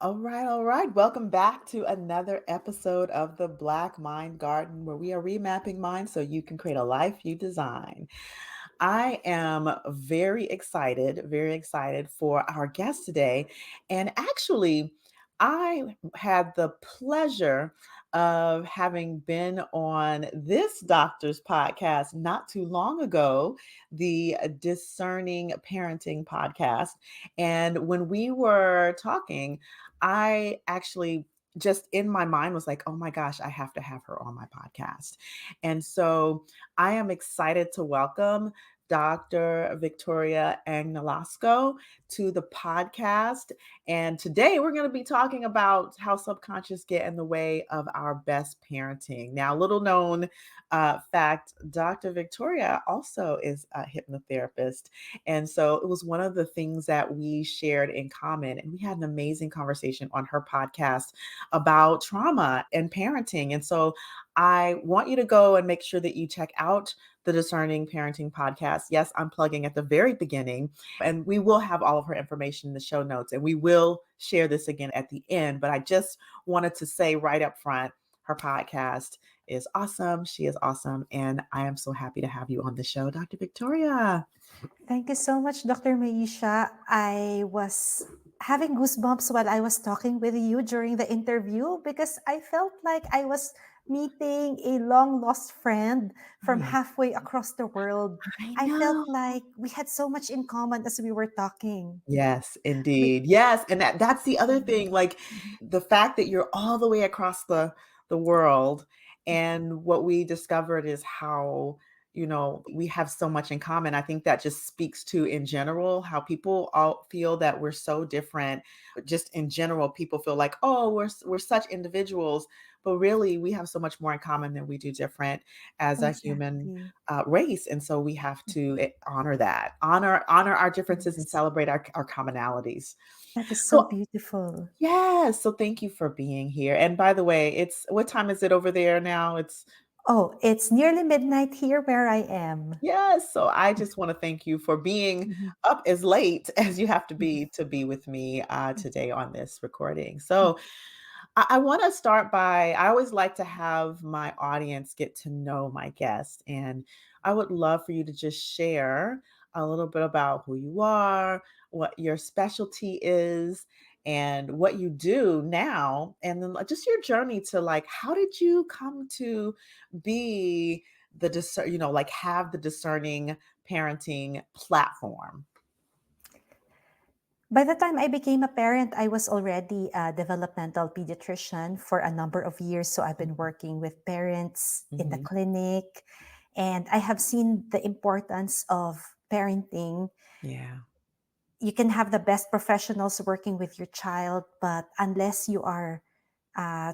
All right, all right. Welcome back to another episode of the Black Mind Garden, where we are remapping minds so you can create a life you design. I am very excited for our guest today. And actually, I had the pleasure of having been on this doctor's podcast not too long ago, the Discerning Parenting podcast. And when we were talking, I actually just in my mind was like, oh my gosh, I have to have her on my podcast. And so I am excited to welcome Dr. Victoria Ang-Nolasco to the podcast. And today we're going to be talking about how subconscious get in the way of our best parenting. Now, little known fact, Dr. Victoria also is a hypnotherapist. And so it was one of the things that we shared in common. And we had an amazing conversation on her podcast about trauma and parenting. And so I want you to go and make sure that you check out the Discerning Parenting podcast. Yes, I'm plugging at the very beginning, and we will have all of her information in the show notes, and we will share this again at the end. But I just wanted to say right up front, her podcast is awesome. She is awesome, and I am so happy to have you on the show, Dr. Victoria. Thank you so much, Dr. Maisha. I was having goosebumps while I was talking with you during the interview because I felt like I was meeting a long lost friend from Yes, halfway across the world. I I felt know. like we had so much in common as we were talking. Yes, We, indeed. Yes, and that's the other Mhm. thing, like, the fact that you're all the way across the world, and what we discovered is how, we have so much in common. I think that just speaks to, in general, how people all feel that we're so different. Just in general, people feel like, "Oh, we're such individuals," but really, we have so much more in common than we do different as a human Exactly. race, and so we have to honor that, honor our differences, and Yes. celebrate our commonalities. That is so So beautiful. yes, so thank you for being here. And by the way, it's what time is it over there now? It's Oh, it's nearly midnight here where I am. yes. So I just want to thank you for being Mhm. up as late as you have Mhm. to be with me Mhm. today on this recording. So I want to start by, I always like to have my audience get to know my guest. And I would love for you to just share a little bit about who you are, what your specialty is, and what you do now. And then just your journey to, like, how did you come to be like have the discerning parenting platform? By the time I became a parent, I was already a developmental pediatrician for a number of years. So I've been Mhm, working with parents in the mhm. clinic, and I have seen the importance of parenting. Yeah. You can have the best professionals working with your child, but unless you are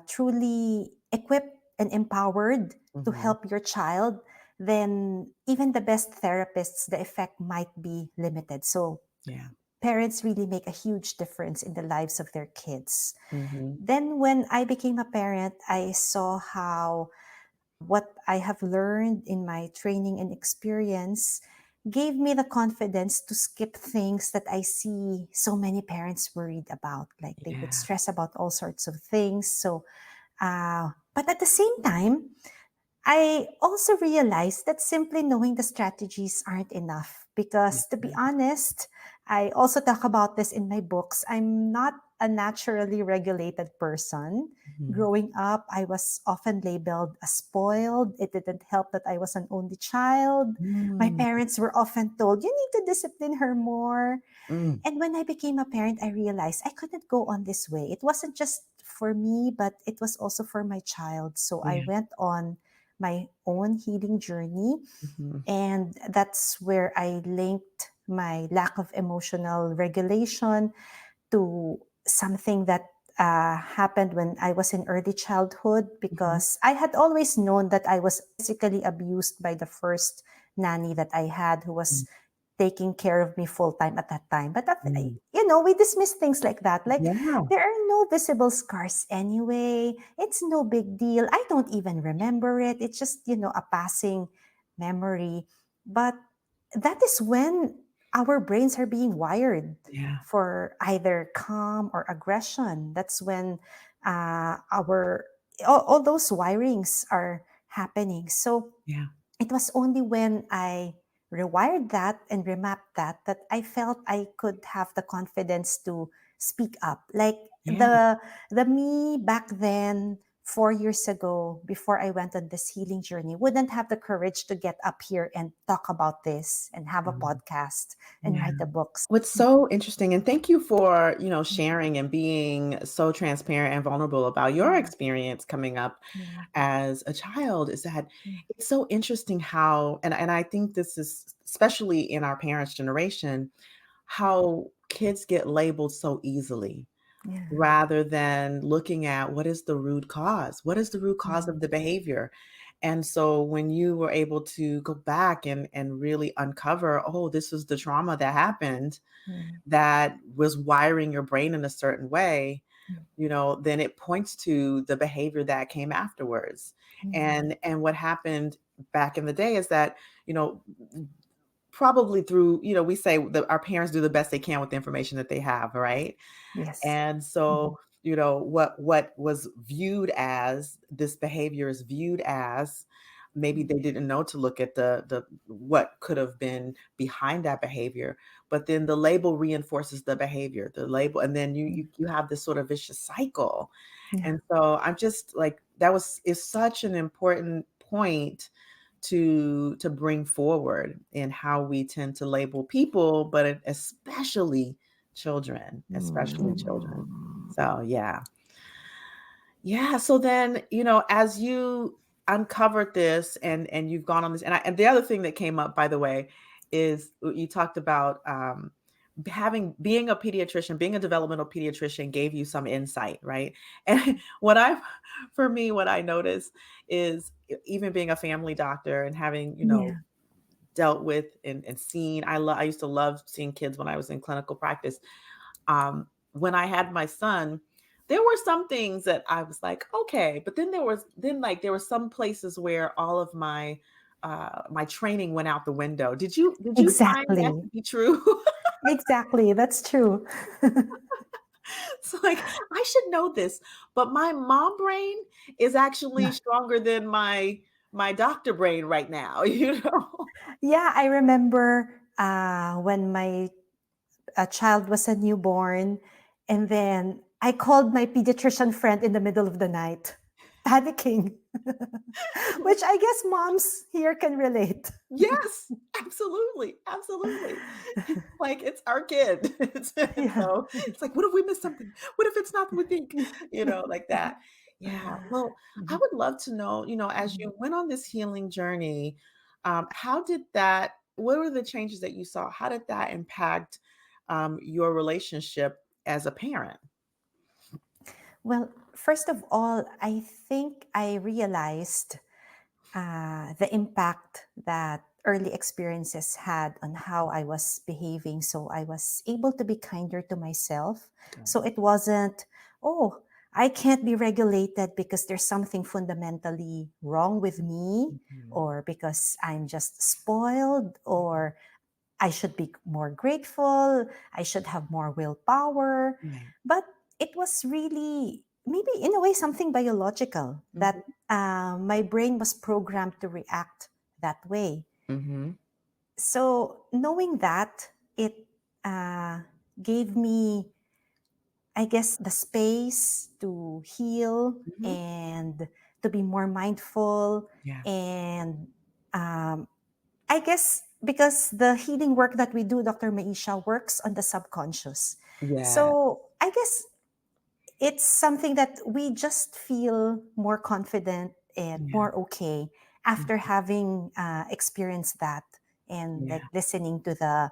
truly equipped and empowered to Hmm. help your child, then even the best therapists, the effect might be limited. So Yeah. parents really make a huge difference in the lives of their kids. Hmm. Then, when I became a parent, I saw how what I have learned in my training and experience gave me the confidence to skip things that I see so many parents worried about. Like they would Yeah. stress about all sorts of things. But at the same time, I also realized that simply knowing the strategies aren't enough because, to be Mhm. honest, I also talk about this in my books. I'm not a naturally regulated person. Mhm. Growing up, I was often labeled as spoiled. It didn't help that I was an only child. My Mm, parents were often told, "You need to discipline her more." mm, And when I became a parent, I realized I couldn't go on this way. It wasn't just for me, but it was also for my child. So I yeah, went on my own healing journey. mhm, And that's where I linked my lack of emotional regulation to something that happened when I was in early childhood, mhm, because I had always known that I was physically abused by the first nanny that I had, who mm, was taking care of me full time at that time. But mm. we dismiss things like that. Like, Yeah, there are no visible scars anyway. It's no big deal. I don't even remember it. It's just, a passing memory. But that is when our brains are being wired Yeah. for either calm or aggression. That's when our all those wirings are happening. So Yeah. it was only when I rewired that and remapped that I felt I could have the confidence to speak up. Like Yeah. the me back then 4 years ago before I went on this healing journey wouldn't have the courage to get up here and talk about this and have a Mhm. podcast and Yeah. write the books. What's so interesting, and thank you for, sharing and being so transparent and vulnerable about your Mm, experience coming up mm, as a child, is that mm, it's so interesting how, and I think this is especially in our parents' generation, how kids get labeled so easily yeah. rather than looking at what is the root cause? What is the root cause of Mm, the behavior? And so when you were able to go back and really uncover, oh, this was the trauma that happened mm, that was wiring your brain in a certain way, mm, then it points to the behavior that came afterwards. mm. And what happened back in the day is that, you know, probably through, we say that our parents do the best they can with the information that they have, right? Yes. And Mhm, so, what was viewed as this behavior is viewed as, maybe mm, they didn't know to look at the what could have been behind that behavior, but then the label reinforces the behavior, the label, and then you mm. you, you have this sort of vicious cycle. Yeah. And so I'm just like, that was is such an important point to bring forward in how we tend to label people, but especially children, especially children. Mm. So yeah. Yeah, so then, as you uncovered this and you've gone on this, and the other thing that came up, by the way, is you talked about having being a pediatrician, being a developmental pediatrician gave you some insight, right? And for me, what I noticed is even being a family doctor and having, Yeah. dealt with and seen, I used to love seeing kids when I was in clinical practice. When I had my son, there were some things that I was like, okay, but then there were some places where all of my training went out the window. Did you find that Exactly. to be true? Exactly. That's true. It's like, I should know this, but my mom brain is actually Yeah. stronger than my doctor brain right now, you know? Yeah, I remember when my child was a newborn, and then I called my pediatrician friend in the middle of the night, panicking, which I guess moms here can relate. Yes, absolutely, absolutely. It's like, it's our kid. And Yeah. so it's like, what if we miss something? What if it's not what we think? Like that. Yeah. Well, I Mhm. would love to know, as Mhm. you went on this healing journey, what were the changes that you saw? How did that impact your relationship as a parent? Well, first of all, I think I realized the impact that early experiences had on how I was behaving. So I was able to be kinder to myself. So Good. it wasn't, oh, I can't be regulated because there's something fundamentally wrong with me, Mhm. or because I'm just spoiled, or I should be more grateful, I should have more willpower. Right. But it was really, maybe in a way, something biological that Mhm. my brain was programmed to react that way. Mhm. So knowing that, it uh, gave me, I guess, the space to heal Mhm. and to be more mindful. Yeah. And I guess because the healing work that we do, Dr. Maisha, works on the subconscious. Yeah. So I guess it's something that we just feel more confident and Yeah. more okay after having experienced that, and Yeah. like listening to the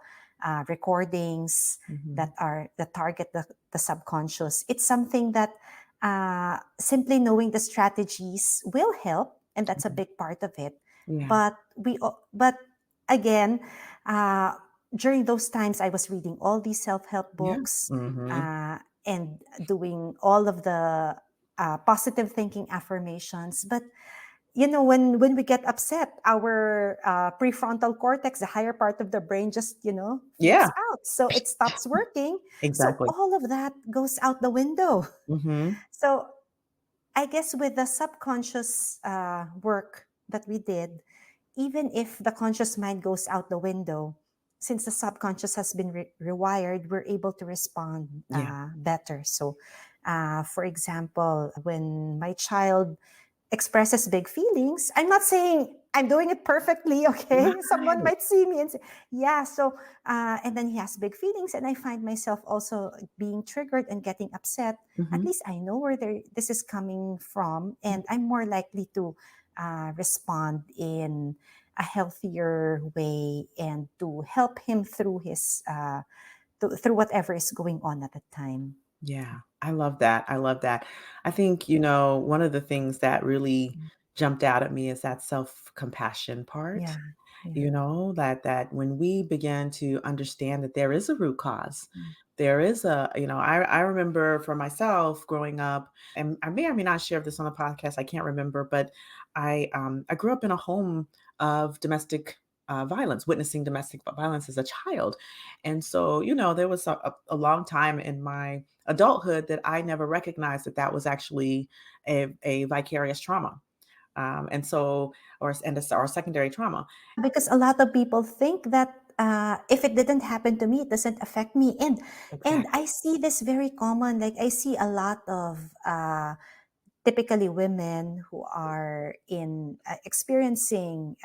recordings Mhm. that target the subconscious. It's something that simply knowing the strategies will help, and that's a Mhm. big part of it. Yeah. But again, uh, during those times, I was reading all these self-help Yeah. books. Mhm. And doing all of the positive thinking affirmations. But when we get upset, our prefrontal cortex, the higher part of the brain, just flips Yeah, out, so it stops working. So exactly. all of that goes out the window. Mhm. So I guess with the subconscious work that we did, even if the conscious mind goes out the window, since the subconscious has been rewired, we're able to respond Yeah. better. So, for example, when my child expresses big feelings, I'm not saying I'm doing it perfectly, okay? Someone Right. might see me and say, yeah, so, and then he has big feelings, and I find myself also being triggered and getting upset. At Mhm. least I know where this is coming from, and I'm more likely to respond in a healthier way and to help him through through whatever is going on at the time. Yeah, I love that. I love that. I think, one of the things that really jumped out at me is that self-compassion part. Yeah, yeah, That when we begin to understand that there is a root cause, there is I remember for myself growing up, and I may or may not share this on the podcast, I can't remember, but I grew up in a home of domestic violence, witnessing domestic violence as a child. And so, there was a long time in my adulthood that I never recognized that that was actually a vicarious trauma. And so, or secondary trauma. because a lot of people think that if it didn't happen to me, it doesn't affect me, and Exactly. I see this very common. Like, I see a lot of typically women who are in experiencing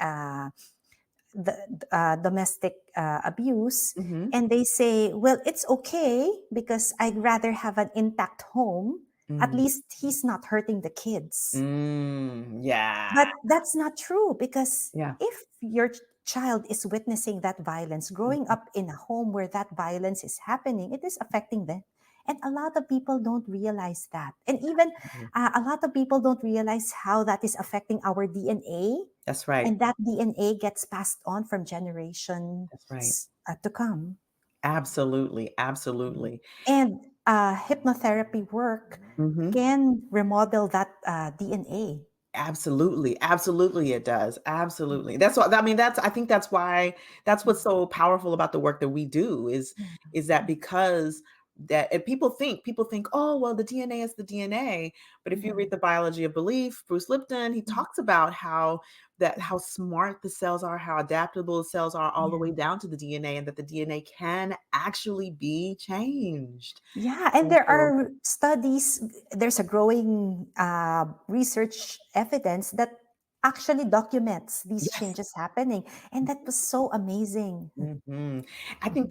the domestic abuse, Hmm. and they say, well, it's okay because I'd rather have an intact home. At Mm, least he's not hurting the kids. yeah. But that's not true, because Yeah. if your child is witnessing that violence, growing Mhm. up in a home where that violence is happening, it is affecting them. And a lot of people don't realize that. And even Mhm. a lot of people don't realize how that is affecting our DNA. That's right. And that DNA gets passed on from That's right. generations to come. Absolutely. Absolutely. And hypnotherapy work Mhm. can remodel that DNA. Absolutely, absolutely it does, absolutely. That's what I mean, I think that's why that's what's so powerful about the work that we do Yeah. is that because that and people think, "Oh, well, the DNA is the DNA." But if you Yeah. read The Biology of Belief, Bruce Lipton, he Yeah. talks about how smart the cells are, how adaptable the cells are all the Yeah. way down to the DNA, and that the DNA can actually be changed. Yeah, and And there so are studies, there's a growing research evidence that actually documents these yes. changes happening. And that was so amazing. Mhm. I think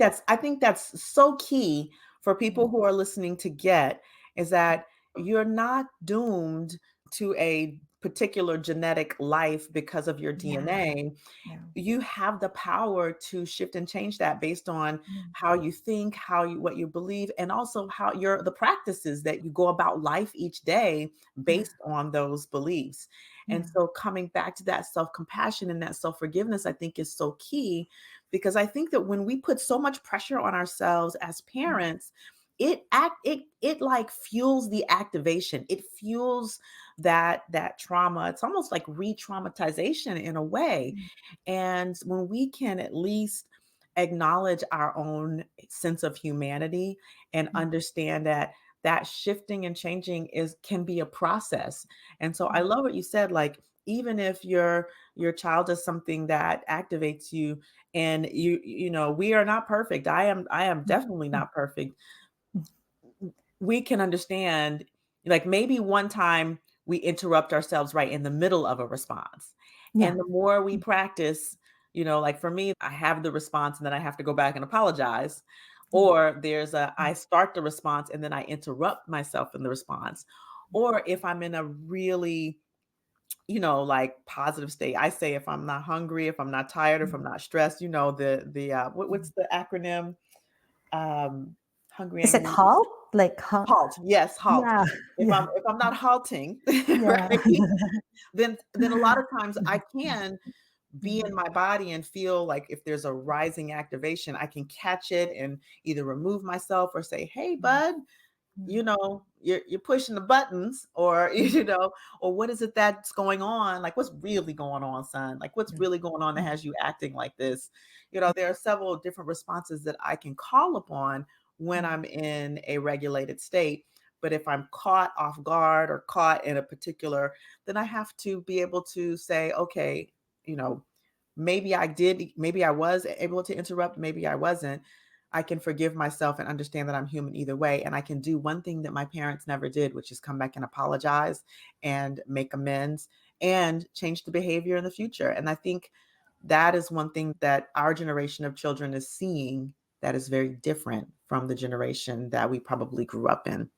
that's so key for people who are listening to get is that you're not doomed to a particular genetic life because of your Yeah, DNA. yeah, You have the power to shift and change that based on yeah, how you think, what you believe, and also how the practices that you go about life each day yeah, based on those beliefs. And yeah, so coming back to that self-compassion and that self-forgiveness, I think is so key because I think that when we put so much pressure on ourselves as parents, it like fuels the activation. It fuels that trauma. It's almost like re-traumatization in a way. And when we can at least acknowledge our own sense of humanity and yeah, understand that that shifting and changing is can be a process. And so I yeah, love what you said, like even if your child does something that activates you and we are not perfect. I am definitely not perfect. We can understand, like maybe one time we interrupt ourselves right in the middle of a response. yeah, And the more we practice, like for me, I have the response and then I have to go back and apologize. yeah, Or I start the response and then I interrupt myself in the response. Or if I'm in a really, like positive state, I say if I'm not hungry, if I'm not tired, if I'm not stressed, what's the acronym? Um, Hungry, Is it angry, halt? Like, halt? halt, yes, halt. Yeah, If yeah, I'm not halting, yeah, right, then a lot of times I can be in my body and feel like if there's a rising activation, I can catch it and either remove myself or say, "Hey, bud, you know, you're pushing the buttons, or you know, or what is it that's going on? Like, what's really going on, son? Like, what's really going on that has you acting like this? You know, there are several different responses that I can call upon when I'm in a regulated state. But if I'm caught off guard or caught in a particular, then I have to be able to say, okay, you know, maybe I was able to interrupt, maybe I wasn't. I can forgive myself and understand that I'm human either way. And I can do one thing that my parents never did, which is come back and apologize and make amends and change the behavior in the future. And I think that is one thing that our generation of children is seeing that is very different from the generation that we probably grew up in.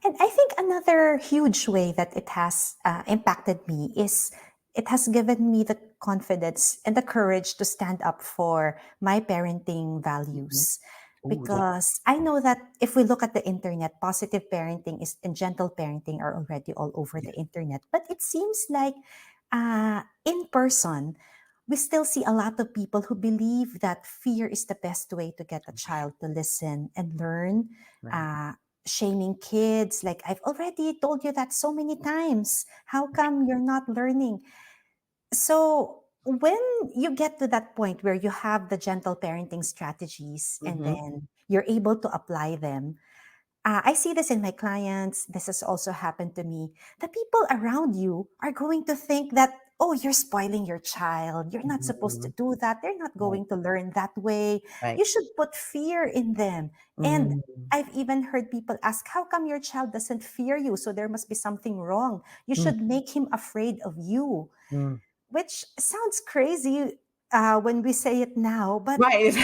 And I think another huge way that it has impacted me is it has given me the confidence and the courage to stand up for my parenting Mhm. values. Oh, yeah. Because I know that if we look at the internet, positive parenting is and gentle parenting are already all over Yeah. the internet. But it seems like in person, we still see a lot of people who believe that fear is the best way to get a child to listen and learn. Right. Uh, Shaming kids, like, I've already told you that so many times. How come you're not learning? So when you get to that point where you have the gentle parenting strategies and Mhm. then you're able to apply them, I see this in my clients. This has also happened to me. The people around you are going to think that, oh, you're spoiling your child. You're not supposed to Mhm. do that. They're not Right. going to learn that way. Right. You should put fear in them. And Mhm. I've even heard people ask, how come your child doesn't fear you? So there must be something wrong. You Mm, should make him afraid of you, mm. which sounds crazy when we say it now, but Right.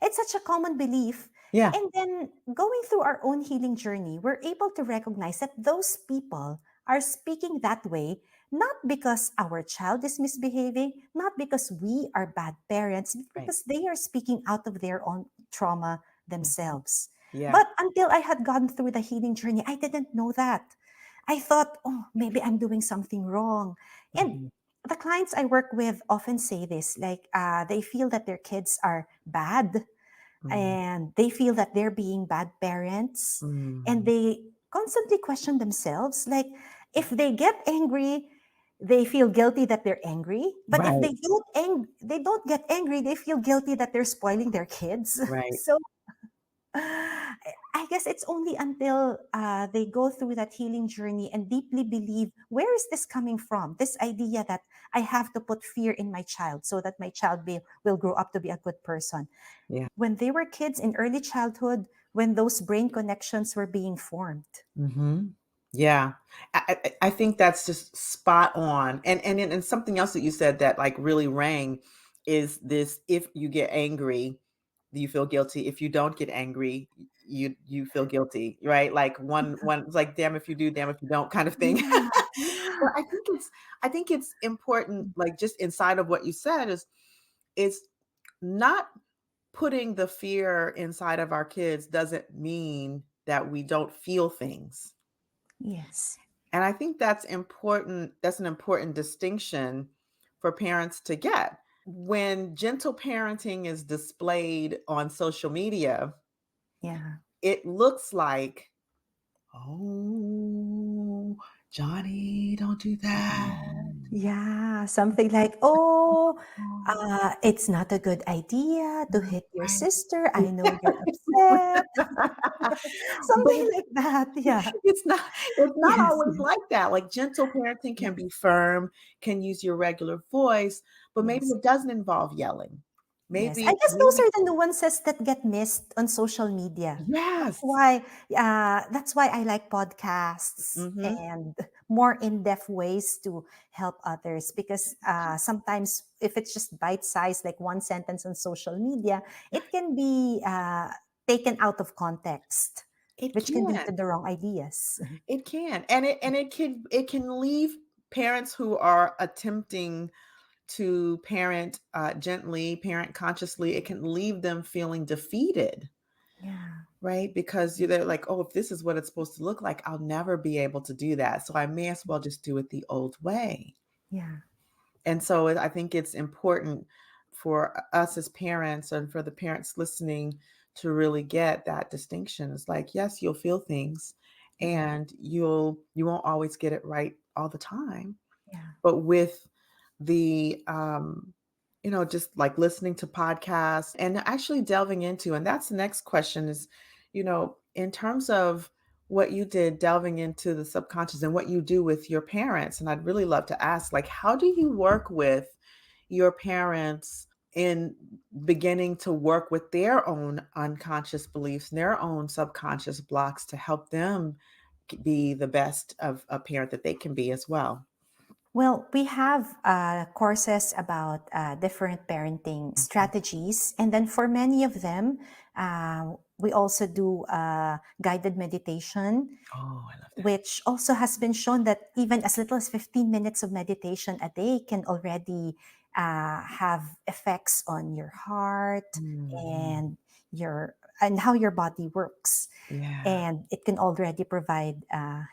it's such a common belief. Yeah. And then going through our own healing journey, we're able to recognize that those people are speaking that way not because our child is misbehaving, not because we are bad parents, but Right. because they are speaking out of their own trauma Mm. themselves. Yeah. But until I had gone through the healing journey, I didn't know that. I thought, oh, maybe I'm doing something wrong. And Mhm. the clients I work with often say this, like they feel that their kids are bad Mm. and they feel that they're being bad parents, and Mm. they constantly question themselves, like if they get angry, they feel guilty that they're angry, but if Right. they don't get angry, they feel guilty that they're spoiling their kids. Right. So I guess it's only until they go through that healing journey and deeply believe, where is this coming from? This idea that I have to put fear in my child so that my child will grow up to be a good person. Yeah. When they were kids in early childhood, when those brain connections were being formed. Mhm. Yeah. I think that's just spot on. And something else that you said that like really rang is this: if you get angry, you feel guilty. If you don't get angry, you feel guilty, right? Like one it's like damn if you do, damn if you don't kind of thing. Yeah, But yeah, I think it's important, like just inside of what you said is not putting the fear inside of our kids doesn't mean that we don't feel things. yes, And I think that's important. That's an important distinction for parents to get. When gentle parenting is displayed on social media, yeah. it looks like, oh, Johnny, don't do that. Yeah, something like, oh, it's not a good idea to hit your Right. sister. I know you're upset. But Something like that. Yeah. it's not it's not Yes. always like that. Like gentle parenting can Yes. be firm, can use your regular voice, but maybe Yes. it doesn't involve yelling. Yes, I Maybe guess those are the nuances that get missed on social media. yes. That's why I like podcasts Mhm. and more in-depth ways to help others, because sometimes if it's just bite-sized, like one sentence on social media, it can be taken out of context, It which can lead to can. the wrong ideas. It can. And it can leave parents who are attempting to parent gently, parent consciously, it can leave them feeling defeated. Yeah, Right? Because they're like, oh, if this is what it's supposed to look like, I'll never be able to do that. So I may as well just do it the old way. yeah, And so I think it's important for us as parents and for the parents listening to really get that distinction. It's like, yes, you'll feel things and you won't always get it right all the time. Yeah. But with the just like listening to podcasts and actually delving into, and that's the next question is, in terms of what you did delving into the subconscious and what you do with your parents. And I'd really love to ask, like, how do you work with your parents in beginning to work with their own unconscious beliefs and their own subconscious blocks to help them be the best of a parent that they can be as well? Well, we have courses about different parenting Mhm. strategies. And then for many of them, we also do guided meditation, Oh, I love that. which also has been shown that even as little as 15 minutes of meditation a day can already have effects on your heart Mhm. and and how your body works, Yeah. and it can already provide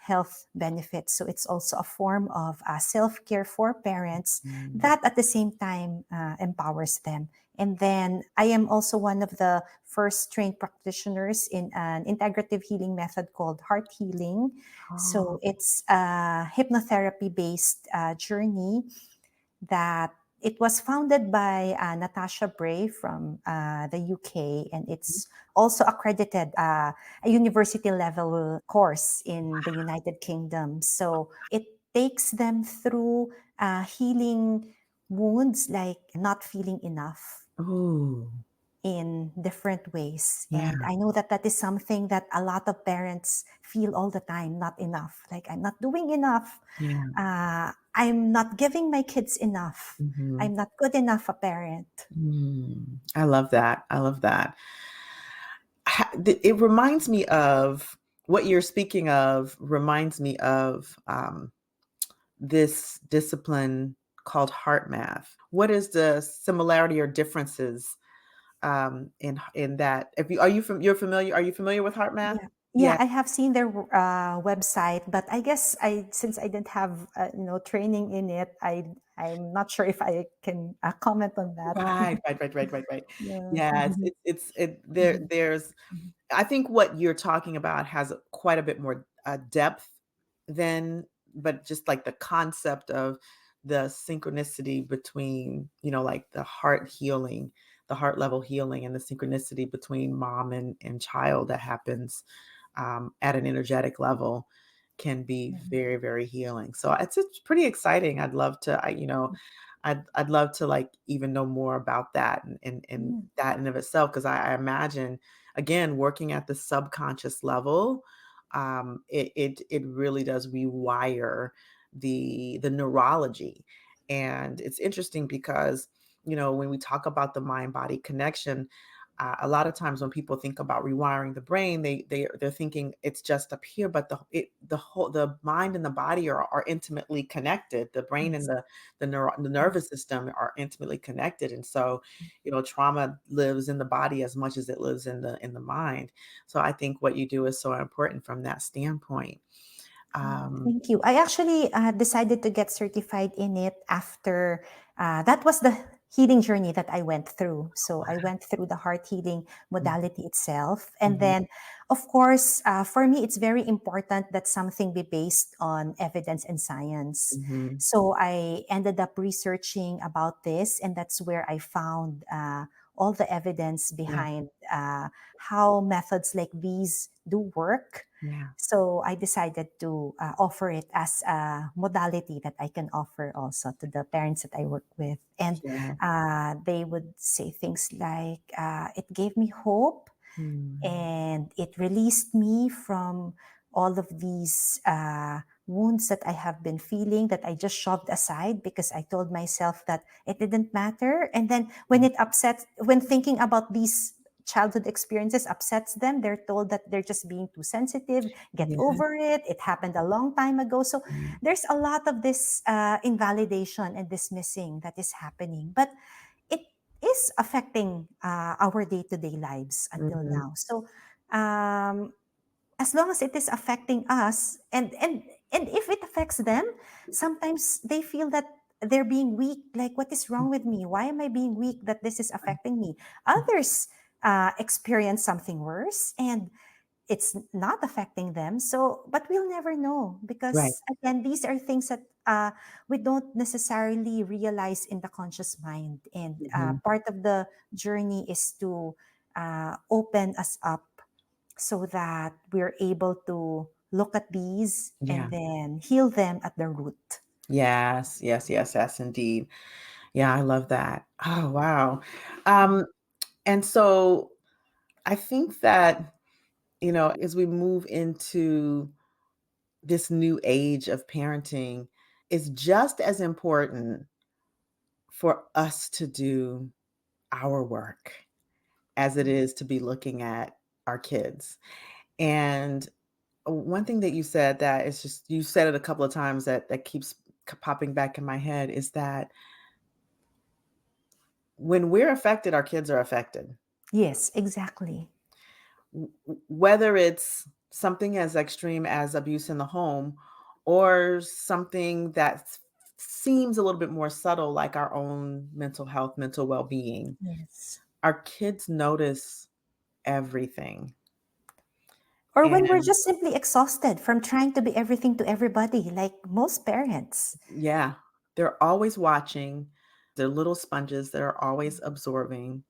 health benefits. So it's also a form of self-care for parents Mm. that at the same time empowers them. And then I am also one of the first trained practitioners in an integrative healing method called heart healing. Oh. So it's a hypnotherapy based journey that it was founded by Natasha Bray from the UK, and it's also accredited a university level course in the United Kingdom. So it takes them through healing wounds like not feeling enough Ooh. in different ways. Yeah, And I know that that is something that a lot of parents feel all the time, not enough. Like, I'm not doing enough. yeah. I'm not giving my kids enough. Mhm. I'm not good enough a parent. Mm. I love that. I love that. It reminds me of what you're speaking of, reminds me of this discipline called heart math. What is the similarity or differences in that? If you are you from you're familiar? Are you familiar with heart math? Yeah. Yeah, Yeah. I have seen their website, but I guess since I didn't have training in it, I'm not sure if I can comment on that. Right, right, right, right, right, right. Yeah. Yes, Mhm. Mhm. there's Mhm. I think what you're talking about has quite a bit more depth than, but just like the concept of the synchronicity between, like the heart healing, the heart level healing, and the synchronicity between mom and child that happens at an energetic level can be Yeah. very, very healing. So it's pretty exciting. I'd love to, I'd love to like even know more about that and Mm. that in of itself, because I imagine again working at the subconscious level, it really does rewire the neurology. And it's interesting because when we talk about the mind body connection, a lot of times when people think about rewiring the brain, they're thinking it's just up here, but the mind and the body are intimately connected. The brain and Yes. the Mm. nervous system are intimately connected, and so trauma lives in the body as much as it lives in the mind. So I think what you do is so important from that standpoint. Oh, Um, thank you. I actually decided to get certified in it after that was the healing journey that I went through. So I went through the heart healing modality itself. And mhm, then, of course, for me, it's very important that something be based on evidence and science. mhm, So I ended up researching about this, and that's where I found all the evidence yeah, behind how methods like these do work. yeah, So I decided to offer it as a modality that I can offer also to the parents that I work with. And yeah, they would say things like, it gave me hope mm, and it released me from all of these wounds that I have been feeling that I just shoved aside because I told myself that it didn't matter. And then when thinking about these childhood experiences upsets them, they're told that they're just being too sensitive, get yeah, over it. It happened a long time ago. So mm, there's a lot of this invalidation and dismissing that is happening. But it is affecting our day-to-day lives until mhm, now. So um, as long as it is affecting us, and if it affects them, sometimes they feel that they're being weak. Like, what is wrong with me? Why am I being weak? That this is affecting me. Others experience something worse and it's not affecting them. So, but we'll never know Right. because, again, these are things that we don't necessarily realize in the conscious mind. And Mhm. part of the journey is to open us up so that we're able to look at these Yeah. and then heal them at the root. Yes, yes, yes, yes, indeed. Yeah, I love that. Oh, wow. Um, and so I think that, as we move into this new age of parenting, it's just as important for us to do our work as it is to be looking at our kids. And one thing that you said that is just you said it a couple of times that keeps popping back in my head is that when we're affected, our kids are affected. Yes, exactly. Whether it's something as extreme as abuse in the home or something that seems a little bit more subtle, like our own mental health, mental well being, Yes. our kids notice everything. Or when we're And just simply exhausted from trying to be everything to everybody, like most parents. yeah, they're always watching. They're little sponges that are always absorbing.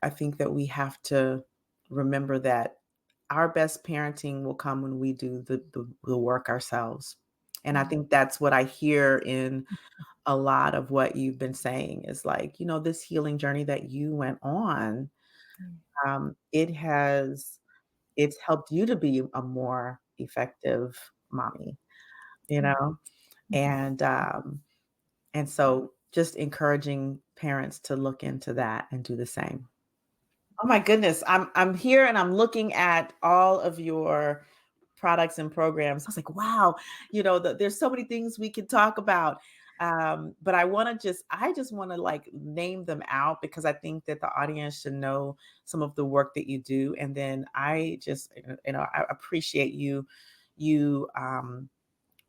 I think that we have to remember that our best parenting will come when we do the work ourselves. And I Mm, think that's what I hear in a lot of what you've been saying is like, this healing journey that you went on, mm, it has it's helped you to be a more effective mommy, you mm, know? mm. And so just encouraging parents to look into that and do the same. Oh my goodness. I'm here and I'm looking at all of your products and programs. I was like, wow, there's so many things we could talk about. But I just want to like name them out because I think that the audience should know some of the work that you do. And then I just, I appreciate you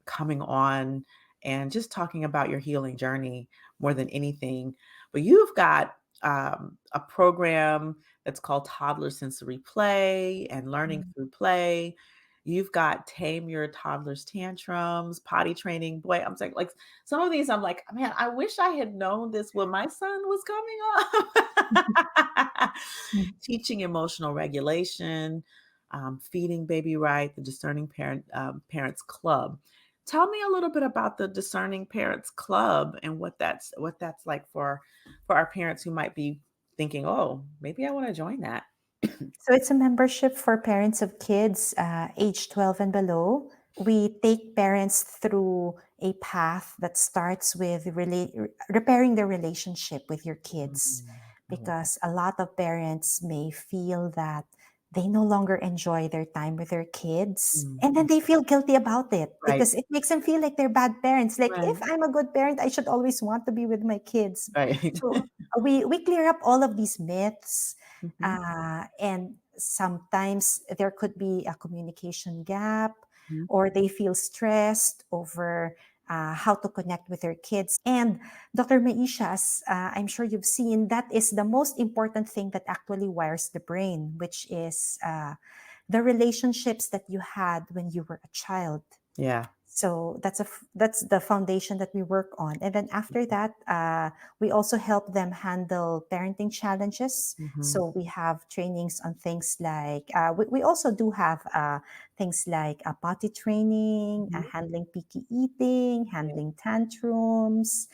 coming on and just talking about your healing journey more than anything. But you've got a program that's called Toddler Sensory Play and Learning Mm. Through Play. You've got Tame Your Toddler's Tantrums, potty training. Boy, I'm saying like some of these, I'm like, man, I wish I had known this when my son was coming up. Mm. Teaching emotional regulation, feeding baby right, the Discerning Parents Club. Tell me a little bit about the Discerning Parents Club and what that's like for our parents who might be thinking, "Oh, maybe I want to join that." So it's a membership for parents of kids age 12 and below. We take parents through a path that starts with repairing the relationship with your kids Mm, I love that. because a lot of parents may feel that they no longer enjoy their time with their kids Mm, and then they feel guilty about it right, because it makes them feel like they're bad parents, like if right, I'm a good parent I should always want to be with my kids. right. So we clear up all of these myths, Mhm, and sometimes there could be a communication gap, mhm. or they feel stressed over how to connect with their kids. And Dr. Maisha, as I'm sure you've seen, that is the most important thing that actually wires the brain, which is the relationships that you had when you were a child. Yeah. So that's the foundation that we work on, and then after that, we also help them handle parenting challenges. Mhm, So we have trainings on things like we also do have things like potty training, mhm, handling picky eating, yeah, handling tantrums.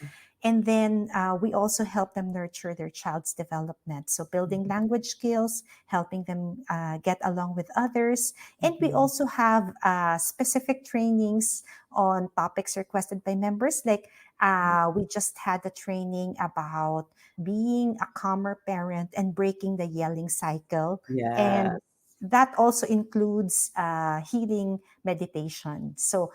And then we also help them nurture their child's development. So, building mhm, language skills, helping them get along with others. And we mhm. also have specific trainings on topics requested by members. Like we just had a training about being a calmer parent and breaking the yelling cycle. Yeah. And that also includes healing meditation. So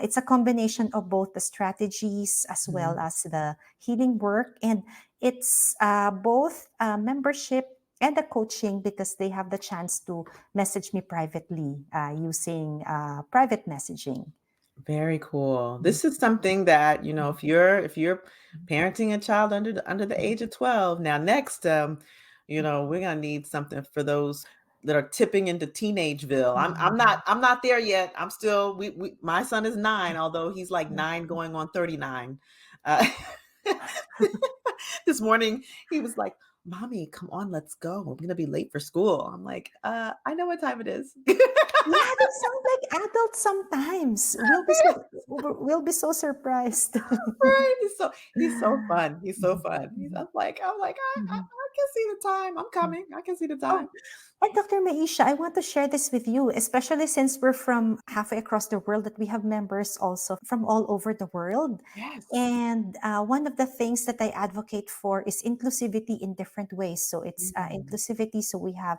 it's a combination of both the strategies as well Mhm. as the healing work. And it's both membership and the coaching because they have the chance to message me privately using private messaging. Very cool. This is something that, if you're parenting a child under the age of 12, now next, we're gonna need something for those that are tipping into teenageville. Mhm. I'm not there yet. I'm still we my son is 9, although he's like Yeah. 9 going on 39. Uh, this morning he was like, "Mommy, come on, let's go. I'm gonna be late for school." I'm like, I know what time it is." Yeah, they sound like adults sometimes. We'll be so surprised. Right? He's so fun. He's so fun. Mhm. I'm like, Mhm. I can see the time. I'm Mhm. coming. I can see the time. Oh, and Dr. Maisha, I want to share this with you, especially since we're from halfway across the world, that we have members also from all over the world. Yes. And one of the things that I advocate for is inclusivity in different ways. So it's Mm, inclusivity. So we have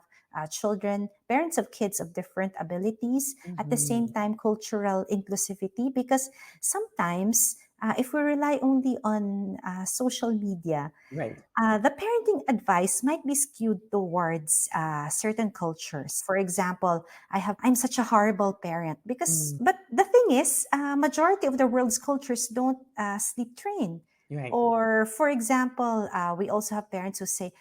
children, parents of kids of different abilities, at the same mhm. time, cultural inclusivity, because sometimes if we rely only on social media, Right. the parenting advice might be skewed towards certain cultures. For example, I'm such a horrible parent because, Mm, but the thing is, majority of the world's cultures don't sleep train. you're right. Or, for example, we also have parents who say,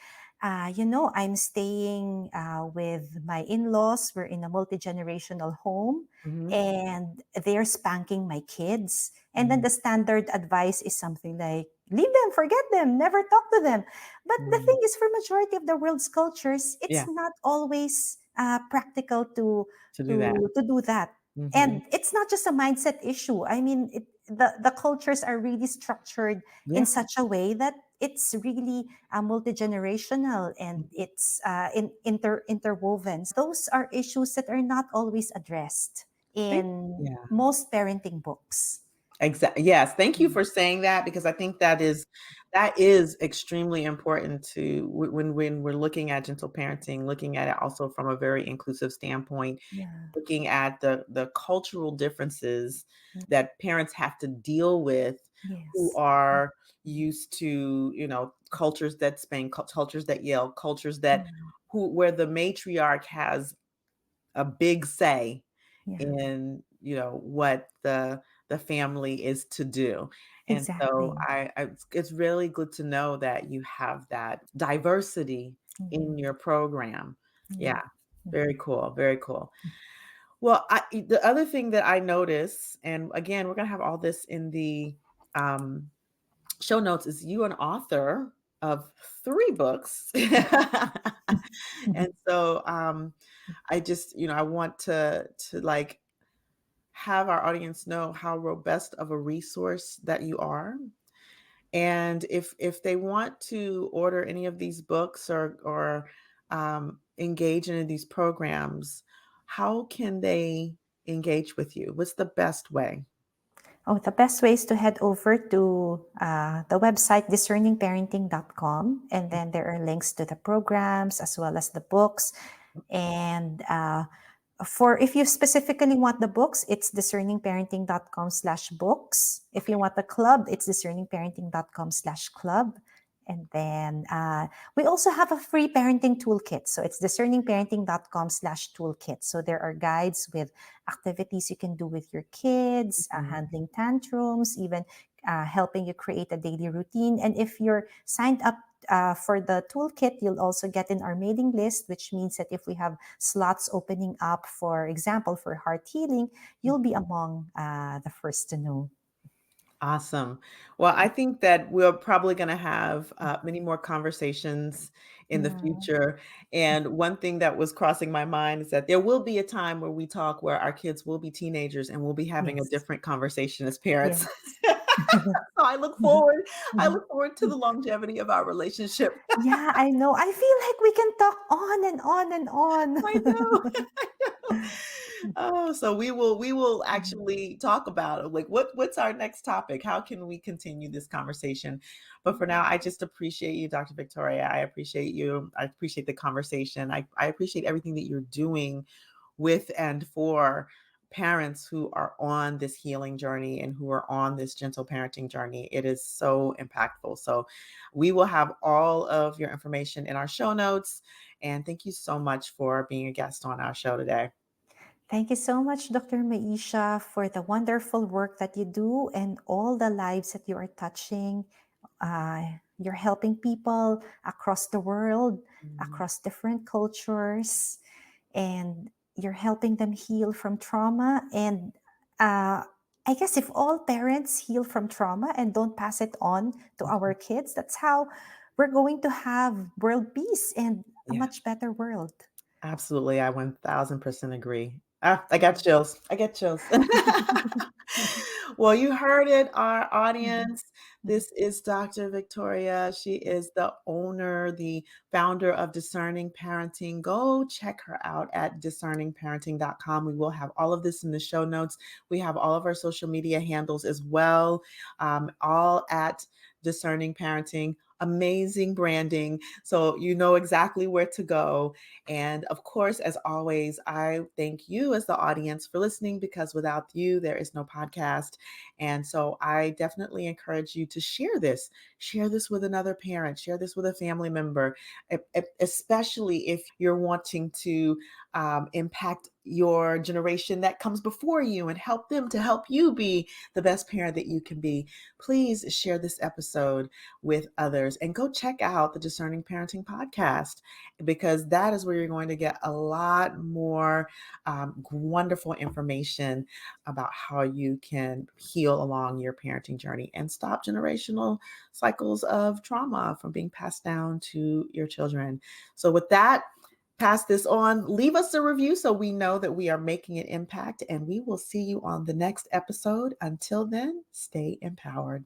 I'm staying with my in-laws. We're in a multi-generational home, Mhm, and they're spanking my kids. And then mhm, the standard advice is something like, leave them, forget them, never talk to them. But the mhm. thing is, for majority of the world's cultures, it's Yeah, not always practical to to do that. to do that. Mhm. And it's not just a mindset issue. I mean, the cultures are really structured in Yeah. such a way that it's really multi-generational, and Mhm. it's interwoven. So those are issues that are not always addressed Thank in Yeah. most parenting books. Exactly. Yes, thank you Mm. for saying that because I think that is extremely important to when we're looking at gentle parenting, looking at it also from a very inclusive standpoint, Yeah. looking at the cultural differences Mm. that parents have to deal with who Yes. are used to, cultures that spank, cultures that yell, cultures that Mm. who where the matriarch has a big say Yeah. in what the family is to do. And so Exactly. it's really good to know that you have that diversity in Mhm. your program. Yeah. Yeah, very Mhm. cool, very cool. Well, the other thing that I notice, and again, we're gonna have all this in the um, show notes, is you an author of 3 books. And so I just, I want to like have our audience know how robust of a resource that you are. And if they want to order any of these books or engage in any of these programs, how can they engage with you? What's the best way? Oh, the best way is to head over to the website discerningparenting.com, and then there are links to the programs as well as the books. And for if you specifically want the books, it's discerningparenting.com/books. If you want the club, it's discerningparenting.com/club. And then we also have a free parenting toolkit. So it's discerningparenting.com/toolkit. So there are guides with activities you can do with your kids, Mhm. handling tantrums, even helping you create a daily routine. And if you're signed up for the toolkit, you'll also get in our mailing list, which means that if we have slots opening up, for example, for heart healing, you'll be among the first to know. Awesome. Well, I think that we're probably going to have many more conversations in the Yeah. future. And one thing that was crossing my mind is that there will be a time where we talk where our kids will be teenagers and we'll be having a Yes. different conversation as parents. Yes. So I look forward to the longevity of our relationship. Yeah, I know. I feel like we can talk on and on and I know. on. I know. Oh, so we will actually talk about it. Like what's our next topic? How can we continue this conversation? But for now, I just appreciate you, Dr. Victoria. I appreciate you. I appreciate the conversation. I appreciate everything that you're doing with and for parents who are on this healing journey and who are on this gentle parenting journey. It is so impactful. So we will have all of your information in our show notes. And thank you so much for being a guest on our show today. Thank you so much, Dr. Maisha, for the wonderful work that you do and all the lives that you are touching. you're helping people across the world, Mhm. across different cultures, and you're helping them heal from trauma. And I guess if all parents heal from trauma and don't pass it on to our Mhm. kids, that's how we're going to have world peace and a Yeah. much better world. Absolutely, I 1000% agree. Ah, I got chills. I get chills. Well, you heard it, our Mhm. audience. Mhm. This is Dr. Victoria. She is the owner, the founder of Discerning Parenting. Go check her out at discerningparenting.com. We will have all of this in the show notes. We have all of our social media handles as well, all at Discerning Parenting. Amazing branding. So you know exactly where to go. And of course, as always, I thank you as the audience for listening because without you, there is no podcast. And so I definitely encourage you to share this with another parent, share this with a family member, especially if you're wanting to impact your generation that comes before you and help them to help you be the best parent that you can be. Please share this episode with others and go check out the Discerning Parenting podcast because that is where you're going to get a lot more wonderful information about how you can heal along your parenting journey and stop generational cycles of trauma from being passed down to your children. So, with that, pass this on. Leave us a review so we know that we are making an impact, and we will see you on the next episode. Until then, stay empowered.